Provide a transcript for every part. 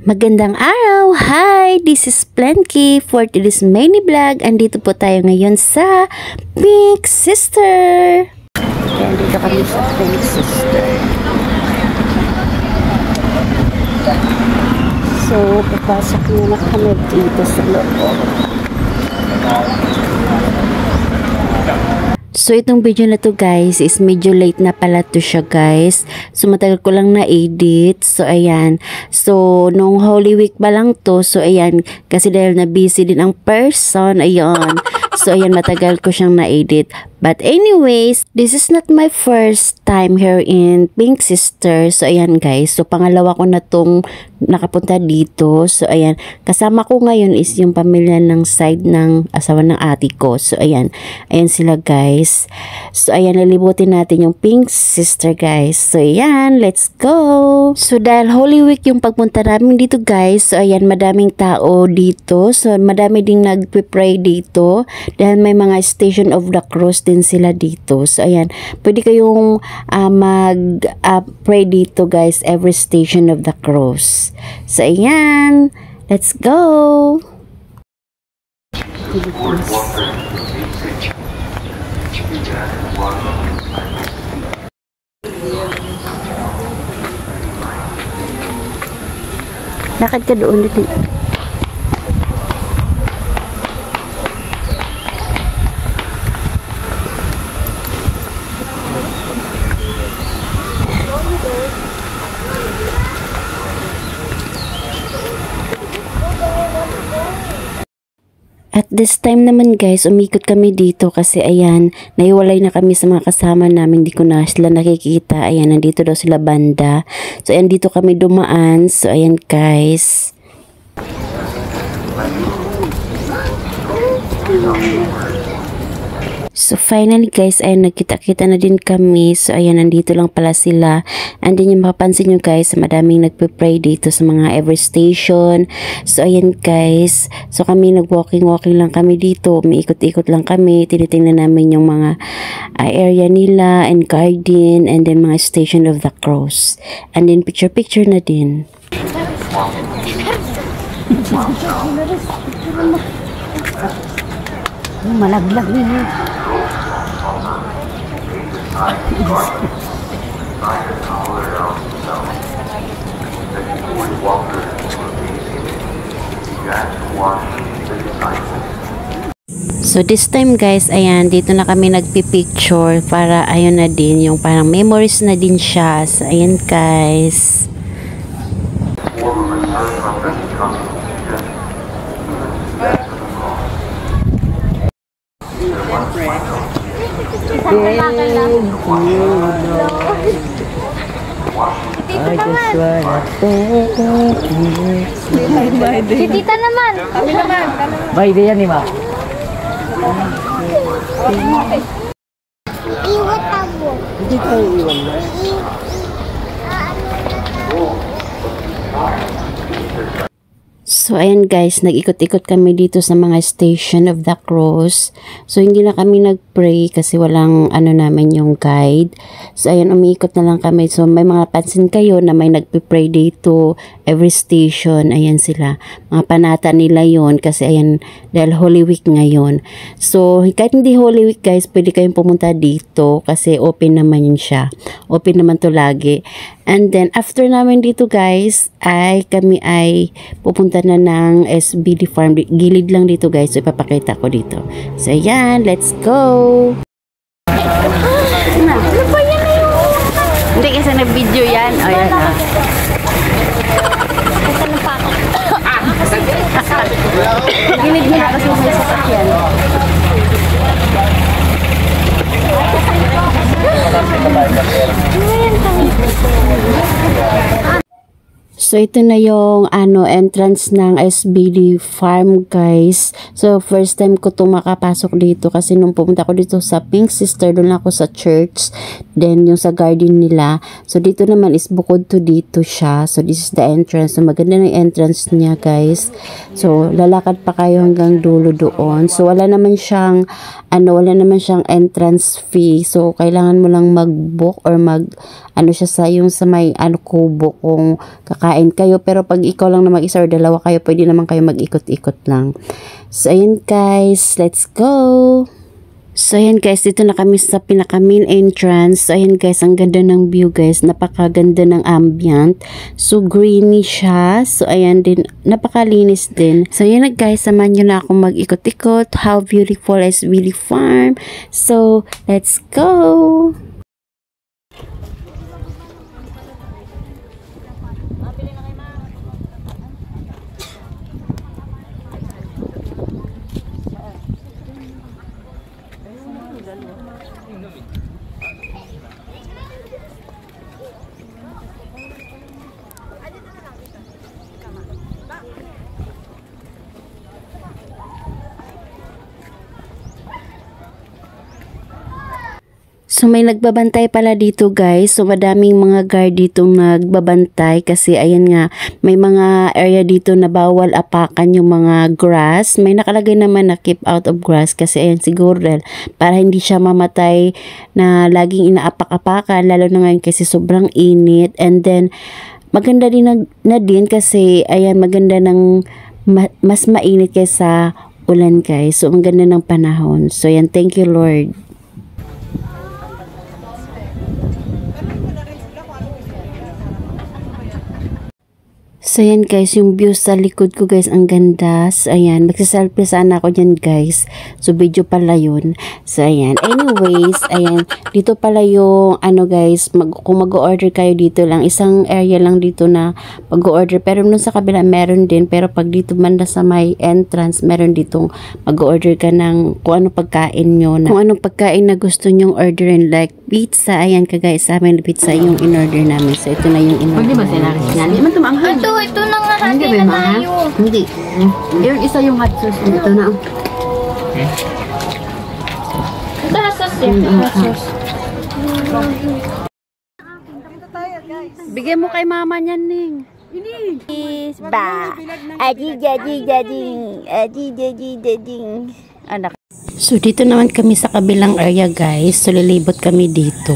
Magandang araw! Hi! This is Plenky for today's mini vlog. Andito po tayo ngayon sa Pink Sister. Kaya andito kami sa Pink Sister. So, papasok na kami dito sa loob. So, itong video na to guys is medyo late na pala to siya guys. So, matagal ko lang na-edit. So, ayan. So, nung Holy Week pa lang to. So, ayan. Kasi dahil na busy din ang person. Ayan. So, ayan. Matagal ko siyang na-edit. But anyways, this is not my first time here in Pink Sister. So, ayan guys. So, pangalawa ko na tong nakapunta dito. So, ayan. Kasama ko ngayon is yung pamilya ng side ng asawa ng ate ko. So, ayan. Ayan sila guys. So, ayan. Nalibutin natin yung Pink Sister guys. So, ayan. Let's go! So, dahil Holy Week yung pagpunta namin dito guys. So, ayan. Madaming tao dito. So, madami ding nagpipray dito. Dahil may mga Station of the Cross din sila dito. So, ayan. Pwede kayong mag-pray dito guys. Every Station of the Cross. So, ayan. Let's go! Lakad ka doon dito. At this time naman guys, umikot kami dito kasi ayan, naiwalay na kami sa mga kasama namin, di ko na sila nakikita. Ayan, nandito daw sila banda. So ayan, dito kami dumaan. So ayan guys. So finally guys, ayan, nagkita-kita na din kami. So ayan, nandito lang pala sila. And then yung mapapansin nyo guys, madaming nagpe-pray dito sa mga every station. So ayan guys, so kami nag-walking lang kami dito. Umiikot-ikot lang kami. Tinitingnan namin yung mga area nila and garden and then mga Station of the Cross. And then picture-picture na din. Malaglag niya. So this time guys, ayan, dito na kami nagpipicture para ayun na din, yung parang memories na din siya. So ayan guys. Si Tita naman. Kami naman. Bay, di yan ni Ma. Iwat ako. Hindi tayo iwan na. So, ayan guys, nag-ikot-ikot kami dito sa mga Station of the Cross. So, hindi na kami nag-pray kasi walang namin yung guide. So, ayan, umiikot na lang kami. So, may mga pansin kayo na may nagpipray dito every station. Ayan sila. Mga panata nila yon kasi ayan, dahil Holy Week ngayon. So, kahit hindi Holy Week guys, pwede kayong pumunta dito kasi open naman yun siya. Open naman to lagi. And then, after namin dito guys, kami ay pupunta na ng SBD Farm. Gilid lang dito guys. So, ipapakita ko dito. So, ayan. Let's go! Ano ba yan na yung... Hindi kasi nag-video yan. O, yan na. Ito ng pako. Gilid nyo na kasi may sasakyan. So, ito na yung entrance ng SBD Farm, guys. So, first time ko to makapasok dito kasi nung pumunta ko dito sa Pink Sister, doon ako sa church. Then, yung sa garden nila. So, dito naman is bukod to dito siya. So, this is the entrance. So, maganda ng entrance niya, guys. So, lalakad pa kayo hanggang dulo doon. So, wala naman siyang entrance fee. So, kailangan mo lang mag-book or ano siya sa yung sa may ano kubo kung kakain kayo. Pero pag ikaw lang na mag-isa or dalawa kayo, pwede naman kayo mag-ikot-ikot lang. So ayan guys, let's go! So ayan guys, dito na kami sa pinaka main entrance. So ayan guys, ang ganda ng view guys, napakaganda ng ambient. So greeny siya. So ayan din, napakalinis din. So ayan na guys, samahan nyo na akong mag-ikot-ikot. How beautiful is Willy Farm. So let's go! So may nagbabantay pala dito guys. So madaming mga guard dito nagbabantay kasi ayan nga, may mga area dito na bawal apakan yung mga grass. May nakalagay naman na keep out of grass kasi ayan siguro para hindi siya mamatay na laging inaapak-apakan, lalo na ngayon kasi sobrang init. And then maganda din na din kasi ayan, maganda ng mas mainit kaysa ulan guys. So ang ganda ng panahon. So ayan, thank you Lord. So ayan guys, yung view sa likod ko guys, ang ganda. So ayan, magsaselfie sana ako dyan guys. So video pala yun. So ayan, anyways, ayan, dito pala yung ano guys, kung mag-order kayo dito lang, isang area lang dito na mag-order. Pero nun sa kabila meron din, pero pag dito banda sa may entrance, meron ditong mag-order ka ng kung anong pagkain nyo, kung anong pagkain na gusto nyong orderin, like pizza. Ayan ka guys, sa amin pizza yung in-order namin. So ito na yung in-order. Hindi ba sinabi niya? Hindi man tumanghan. Ito na nga, Hindi hati ba na mahal? tayo. Hindi. Yung isa yung hot sauce. Ito na. Ito na sauce yan. Bigyan mo kay mama niyan, Ning. Ba, dading. Anak. So dito naman kami sa kabilang area guys. So lilibot kami dito.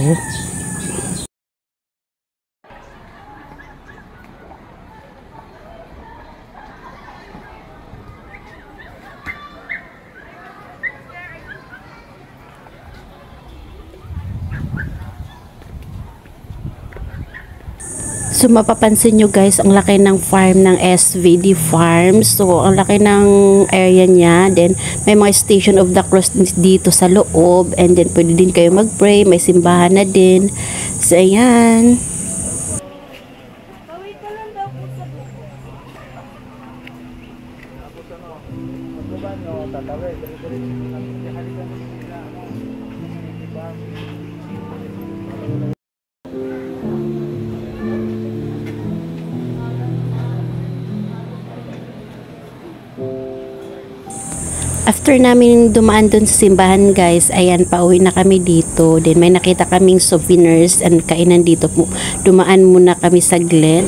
So mapapansin nyo guys, ang laki ng farm ng SVD Farm. So ang laki ng area niya. Then may mga Station of the Cross dito sa loob. And then pwede din kayo mag-pray. May simbahan na din. So ayan. After namin dumaan dun sa simbahan guys, ayan, pauwi na kami dito. Then may nakita kaming souvenirs and kainan dito. Dumaan muna kami saglit.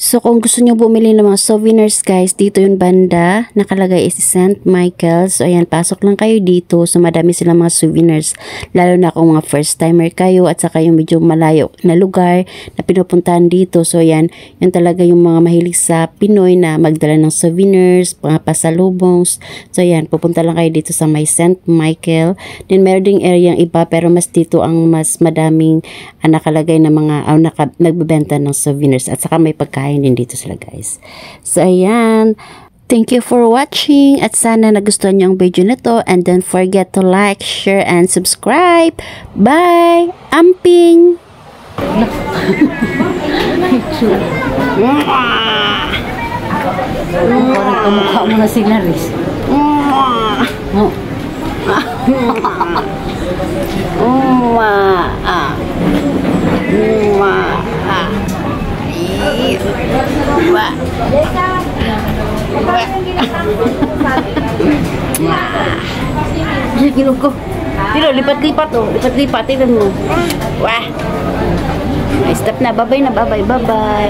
So kung gusto nyo bumili ng mga souvenirs guys, dito yung banda, nakalagay is St. Michael. So ayan, pasok lang kayo dito. So madami silang mga souvenirs, lalo na kung mga first timer kayo at saka yung medyo malayo na lugar na pinupuntahan dito. So ayan, yun talaga yung mga mahilig sa Pinoy na magdala ng souvenirs, mga pasalubongs. So ayan, pupunta lang kayo dito sa may St. Michael. Then meron ding area yung iba, pero mas dito ang mas madaming nakalagay na mga nagbebenta ng souvenirs at saka may pagkain din dito sila guys. So ayan, thank you for watching at sana nagustuhan niyo ang video na to, and don't forget to like, share, and subscribe. Bye! Amping! Parang kamukha mo na si Laris. Ay, kilog ko. Pero lipat-lipat oh. Lipat-lipat. Tignan mo. Wah. Ay, stop na. Bye-bye na. Bye-bye. Bye-bye.